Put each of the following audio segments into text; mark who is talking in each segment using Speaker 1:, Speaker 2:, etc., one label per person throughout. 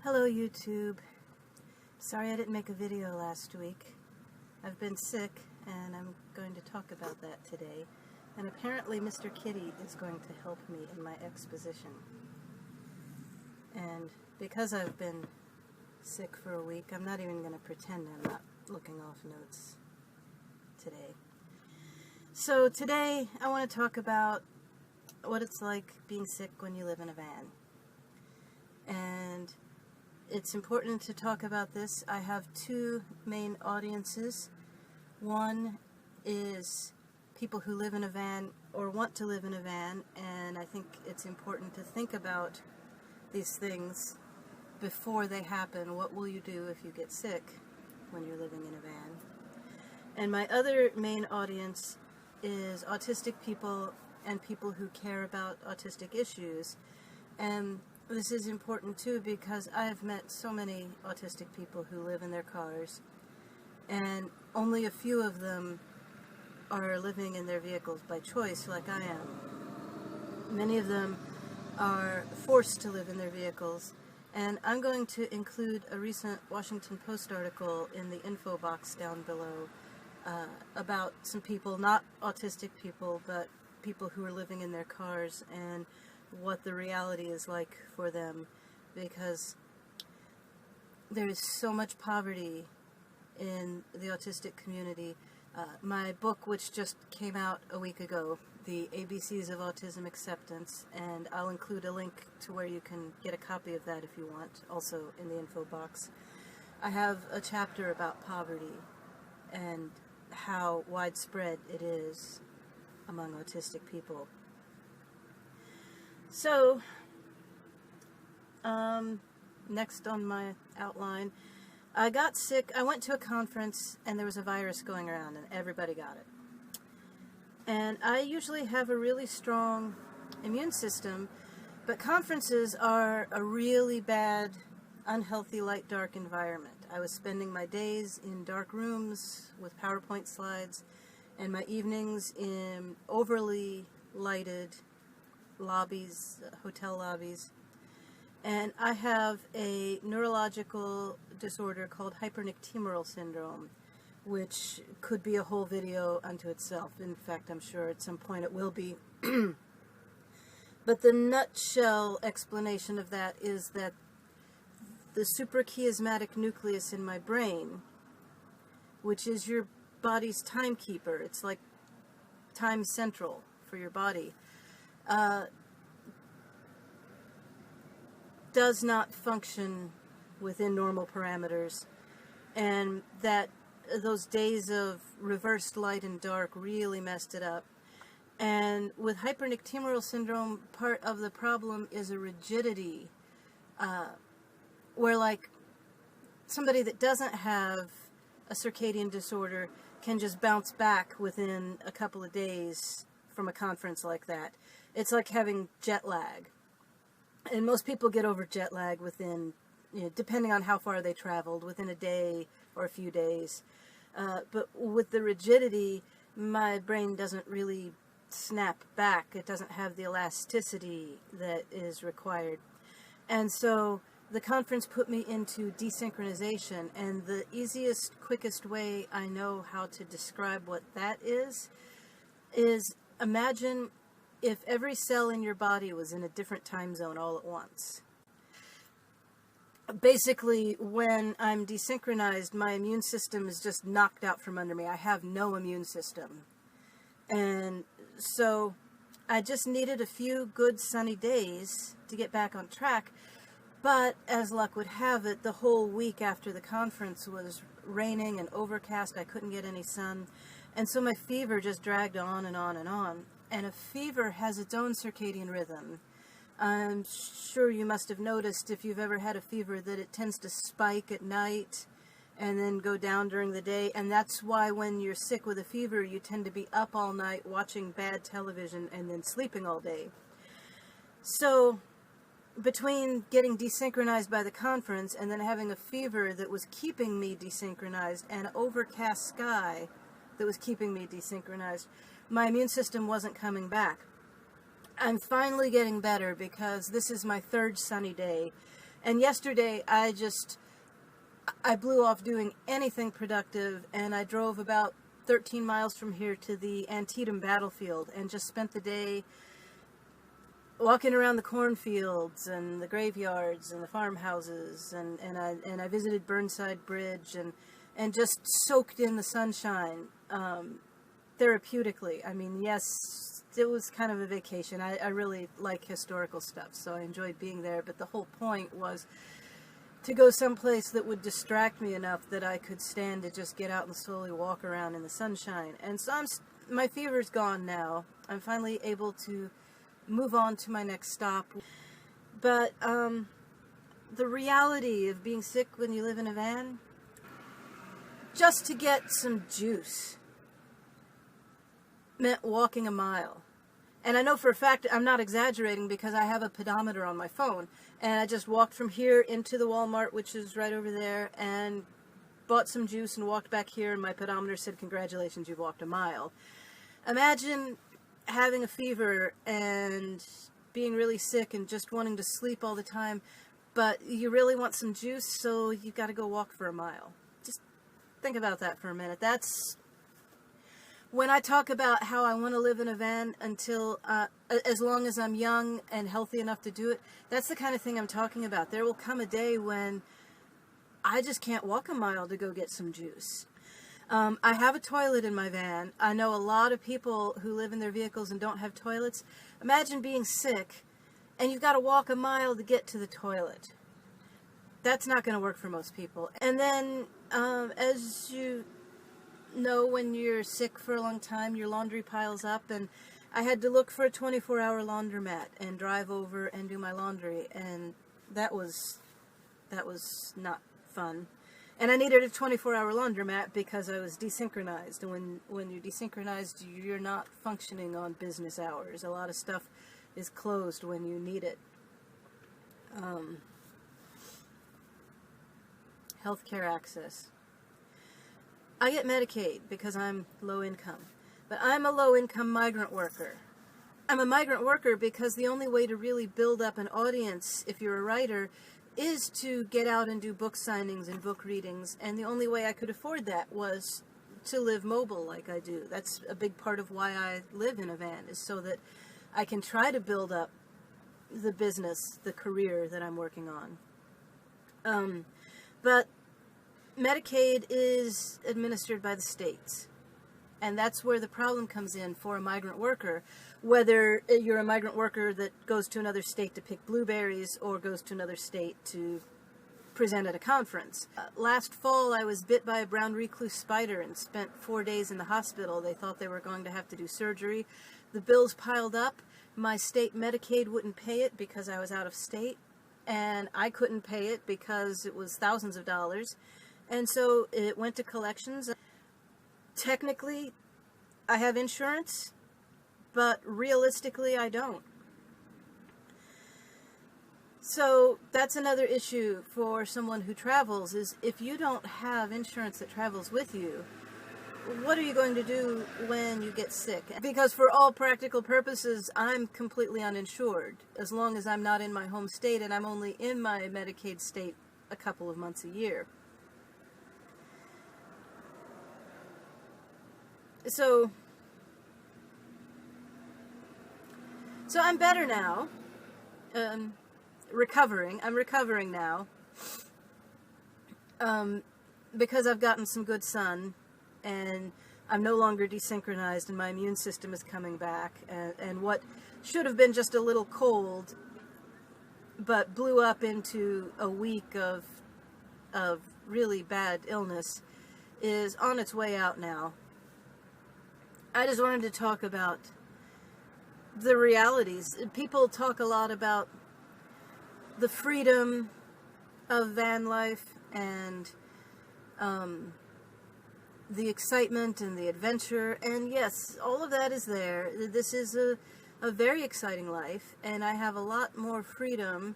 Speaker 1: Hello YouTube. Sorry I didn't make a video last week. I've been sick and I'm going to talk about that today. And apparently Mr. Kitty is going to help me in my exposition. And because I've been sick for a week, I'm not even going to pretend I'm not looking off notes today. So today I want to talk about what it's like being sick when you live in a van. And it's important to talk about this. I have two main audiences. One is people who live in a van or want to live in a van, and I think it's important to think about these things before they happen. What will you do if you get sick when you're living in a van? And my other main audience is autistic people and people who care about autistic issues. And this is important too because I have met so many autistic people who live in their cars, and only a few of them are living in their vehicles by choice like I am. Many of them are forced to live in their vehicles, and I'm going to include a recent Washington Post article in the info box down below about some people, not autistic people, but people who are living in their cars and what the reality is like for them, because there is so much poverty in the autistic community. My book, which just came out a week ago, The ABCs of Autism Acceptance, and I'll include a link to where you can get a copy of that if you want, also in the info box. I have a chapter about poverty and how widespread it is among autistic people. So, next on my outline, I got sick. I went to a conference and there was a virus going around and everybody got it. And I usually have a really strong immune system, but conferences are a really bad, unhealthy, light-dark environment. I was spending my days in dark rooms with PowerPoint slides and my evenings in overly lighted lobbies, hotel lobbies, and I have a neurological disorder called hypernictemural syndrome, which could be a whole video unto itself. In fact, I'm sure at some point it will be. But the nutshell explanation of that is that the suprachiasmatic nucleus in my brain, which is your body's timekeeper, it's like time central for your body, does not function within normal parameters, and that those days of reversed light and dark really messed it up. And with hypernictemural syndrome, part of the problem is a rigidity, where like somebody that doesn't have a circadian disorder can just bounce back within a couple of days from a conference like that. It's like having jet lag. And most people get over jet lag within, depending on how far they traveled, within a day or a few days. But with the rigidity, my brain doesn't really snap back. It doesn't have the elasticity that is required. And so the conference put me into desynchronization, and the easiest, quickest way I know how to describe what that is imagine if every cell in your body was in a different time zone all at once. Basically, when I'm desynchronized, my immune system is just knocked out from under me. I have no immune system. And so I just needed a few good sunny days to get back on track. But as luck would have it, the whole week after the conference was raining and overcast. I couldn't get any sun. And so my fever just dragged on and on and on. And a fever has its own circadian rhythm. I'm sure you must have noticed, if you've ever had a fever, that it tends to spike at night and then go down during the day. And that's why when you're sick with a fever, you tend to be up all night watching bad television and then sleeping all day. So between getting desynchronized by the conference and then having a fever that was keeping me desynchronized and an overcast sky that was keeping me desynchronized, my immune system wasn't coming back. I'm finally getting better because this is my third sunny day. And yesterday I blew off doing anything productive, and I drove about 13 miles from here to the Antietam battlefield and just spent the day walking around the cornfields and the graveyards and the farmhouses, and I visited Burnside Bridge and just soaked in the sunshine therapeutically. I mean, yes, it was kind of a vacation. I really like historical stuff, so I enjoyed being there, but the whole point was to go someplace that would distract me enough that I could stand to just get out and slowly walk around in the sunshine. And so my fever's gone now. I'm finally able to move on to my next stop. But the reality of being sick when you live in a van, just to get some juice meant walking a mile. And I know for a fact I'm not exaggerating because I have a pedometer on my phone. And I just walked from here into the Walmart, which is right over there, and bought some juice and walked back here, and my pedometer said, "Congratulations, you've walked a mile." Imagine having a fever and being really sick and just wanting to sleep all the time, but you really want some juice, so you've got to go walk for a mile. Just think about that for a minute. That's when I talk about how I want to live in a van until, as long as I'm young and healthy enough to do it, that's the kind of thing I'm talking about. There will come a day when I just can't walk a mile to go get some juice. I have a toilet in my van. I know a lot of people who live in their vehicles and don't have toilets. Imagine being sick and you've got to walk a mile to get to the toilet. That's not going to work for most people. And then, as you know, when you're sick for a long time, your laundry piles up, and I had to look for a 24-hour laundromat and drive over and do my laundry, and that was not fun. And I needed a 24-hour laundromat because I was desynchronized, and when you're desynchronized, you're not functioning on business hours. A lot of stuff is closed when you need it. Healthcare access. I get Medicaid because I'm low income, but I'm a low income migrant worker. I'm a migrant worker because the only way to really build up an audience, if you're a writer, is to get out and do book signings and book readings, and the only way I could afford that was to live mobile like I do. That's a big part of why I live in a van, is so that I can try to build up the business, the career that I'm working on. But Medicaid is administered by the states, and that's where the problem comes in for a migrant worker, whether you're a migrant worker that goes to another state to pick blueberries or goes to another state to present at a conference. Last fall I was bit by a brown recluse spider and spent 4 days in the hospital. They thought they were going to have to do surgery. The bills piled up. My state Medicaid wouldn't pay it because I was out of state, and I couldn't pay it because it was thousands of dollars. And so it went to collections. Technically, I have insurance, but realistically, I don't. So that's another issue for someone who travels, is if you don't have insurance that travels with you, what are you going to do when you get sick? Because for all practical purposes, I'm completely uninsured, as long as I'm not in my home state, and I'm only in my Medicaid state a couple of months a year. So I'm better now, recovering. I'm recovering now, because I've gotten some good sun, and I'm no longer desynchronized, and my immune system is coming back, and what should have been just a little cold, but blew up into a week of really bad illness, is on its way out now. I just wanted to talk about the realities. People talk a lot about the freedom of van life and the excitement and the adventure, and yes, all of that is there. This is a very exciting life, and I have a lot more freedom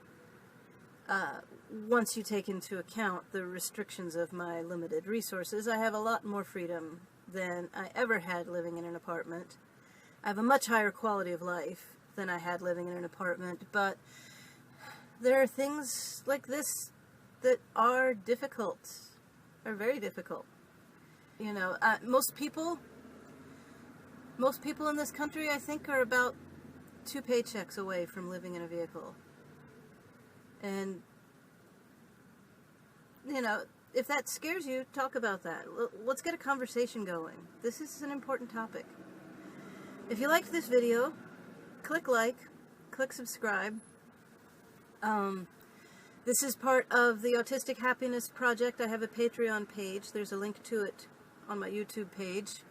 Speaker 1: once you take into account the restrictions of my limited resources. I have a lot more freedom than I ever had living in an apartment. I have a much higher quality of life than I had living in an apartment, but there are things like this that are difficult, are very difficult. You know, most people in this country, I think, are about 2 paychecks away from living in a vehicle. And, you know, if that scares you, talk about that. Let's get a conversation going. This is an important topic. If you liked this video, click like, click subscribe. This is part of the Autistic Happiness Project. I have a Patreon page. There's a link to it on my YouTube page,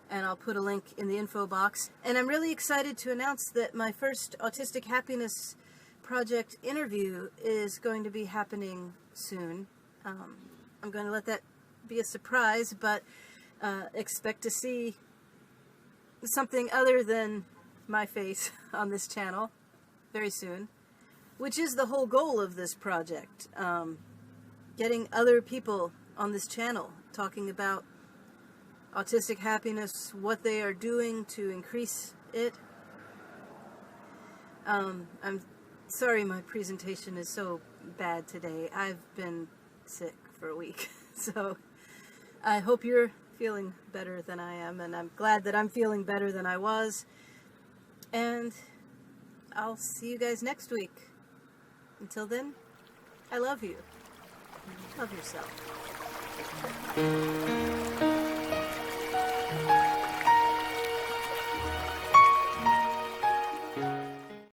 Speaker 1: and I'll put a link in the info box. And I'm really excited to announce that my first Autistic Happiness Project interview is going to be happening soon. I'm going to let that be a surprise, but expect to see something other than my face on this channel very soon, which is the whole goal of this project. Getting other people on this channel talking about autistic happiness, what they are doing to increase it. I'm sorry my presentation is so bad today. I've been sick for a week, so I hope you're feeling better than I am, and I'm glad that I'm feeling better than I was. And I'll see you guys next week. Until then, I love you. Love yourself.